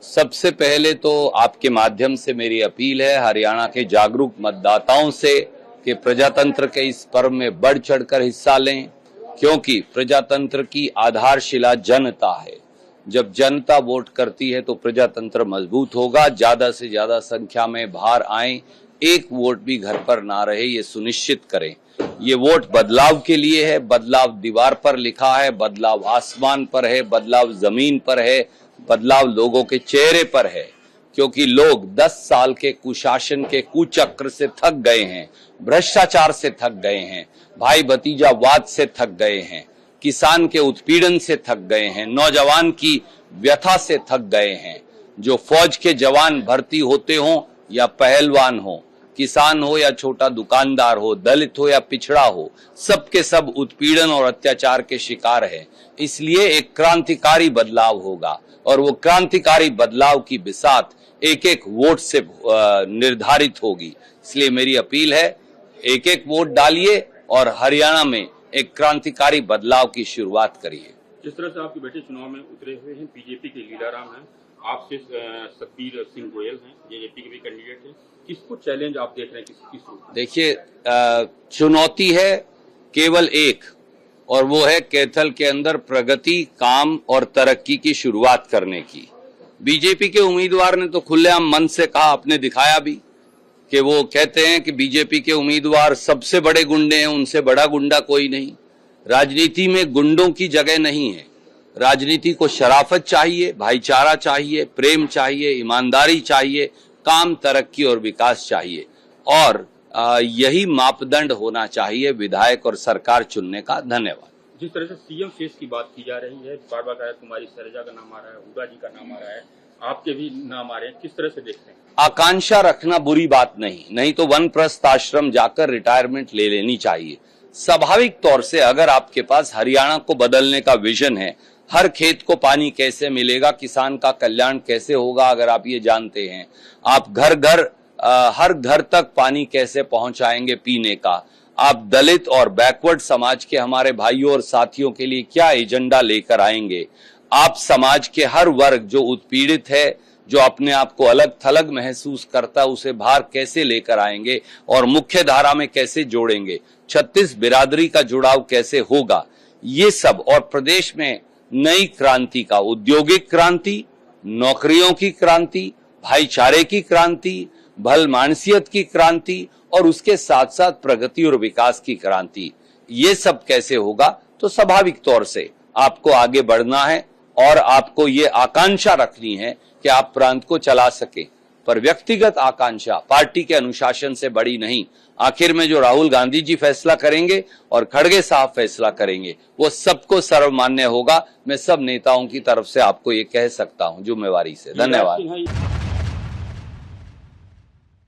सबसे पहले तो आपके माध्यम से मेरी अपील है हरियाणा के जागरूक मतदाताओं से कि प्रजातंत्र के इस पर्व में बढ़ चढ़कर हिस्सा लें, क्योंकि प्रजातंत्र की आधारशिला जनता है। जब जनता वोट करती है तो प्रजातंत्र मजबूत होगा। ज्यादा से ज्यादा संख्या में बाहर आए, एक वोट भी घर पर ना रहे, ये सुनिश्चित करें। ये वोट बदलाव के लिए है। बदलाव दीवार पर लिखा है, बदलाव आसमान पर है, बदलाव जमीन पर है, बदलाव लोगों के चेहरे पर है। क्योंकि लोग 10 साल के कुशासन के कुचक्र से थक गए हैं, भ्रष्टाचार से थक गए हैं, भाई भतीजावाद से थक गए हैं, किसान के उत्पीड़न से थक गए हैं, नौजवान की व्यथा से थक गए हैं। जो फौज के जवान भर्ती होते हों या पहलवान हो, किसान हो या छोटा दुकानदार हो, दलित हो या पिछड़ा हो, सबके सब उत्पीड़न और अत्याचार के शिकार है। इसलिए एक क्रांतिकारी बदलाव होगा और वो क्रांतिकारी बदलाव की बिसात एक एक वोट से निर्धारित होगी। इसलिए मेरी अपील है, एक एक वोट डालिए और हरियाणा में एक क्रांतिकारी बदलाव की शुरुआत करिए। जिस तरह से आपके बेटे चुनाव में उतरे हुए हैं, बीजेपी के लीलाराम हैं, आपसे सतबीर सिंह गोयल हैं, जेजेपी के भी कैंडिडेट हैं, किसको चैलेंज आप देख रहे हैं? किस देखिए, चुनौती है केवल एक, और वो है कैथल के अंदर प्रगति, काम और तरक्की की शुरुआत करने की। बीजेपी के उम्मीदवार ने तो खुलेआम मन से कहा, आपने दिखाया भी कि वो कहते हैं कि बीजेपी के उम्मीदवार सबसे बड़े गुंडे हैं, उनसे बड़ा गुंडा कोई नहीं। राजनीति में गुंडों की जगह नहीं है। राजनीति को शराफत चाहिए, भाईचारा चाहिए, प्रेम चाहिए, ईमानदारी चाहिए, काम, तरक्की और विकास चाहिए, और यही मापदंड होना चाहिए विधायक और सरकार चुनने का। धन्यवाद। जिस तरह से सीएम फेस की बात की जा रही है, बार बार कुमारी सैलजा का नाम आ रहा है, हुड्डा जी का नाम आ रहा है, आपके भी नाम आ रहे हैं, किस तरह से देखते हैं? आकांक्षा रखना बुरी बात नहीं तो वनप्रस्थ आश्रम जाकर रिटायरमेंट ले लेनी चाहिए। स्वाभाविक तौर से अगर आपके पास हरियाणा को बदलने का विजन है, हर खेत को पानी कैसे मिलेगा, किसान का कल्याण कैसे होगा, अगर आप ये जानते हैं, आप हर घर तक पानी कैसे पहुंचाएंगे पीने का, आप दलित और बैकवर्ड समाज के हमारे भाइयों और साथियों के लिए क्या एजेंडा लेकर आएंगे, आप समाज के हर वर्ग जो उत्पीड़ित है, जो अपने आप को अलग थलग महसूस करता है, उसे बाहर कैसे लेकर आएंगे और मुख्य धारा में कैसे जोड़ेंगे, 36 बिरादरी का जुड़ाव कैसे होगा, ये सब, और प्रदेश में नई क्रांति का, औद्योगिक क्रांति, नौकरियों की क्रांति, भाईचारे की क्रांति, भल मानसियत की क्रांति, और उसके साथ साथ प्रगति और विकास की क्रांति, ये सब कैसे होगा। तो स्वाभाविक तौर से आपको आगे बढ़ना है और आपको ये आकांक्षा रखनी है कि आप प्रांत को चला सके, पर व्यक्तिगत आकांक्षा पार्टी के अनुशासन से बड़ी नहीं। आखिर में जो राहुल गांधी जी फैसला करेंगे और खड़गे साहब फैसला करेंगे, वो सबको सर्वमान्य होगा। मैं सब नेताओं की तरफ से आपको ये कह सकता हूं जिम्मेवारी से। धन्यवाद।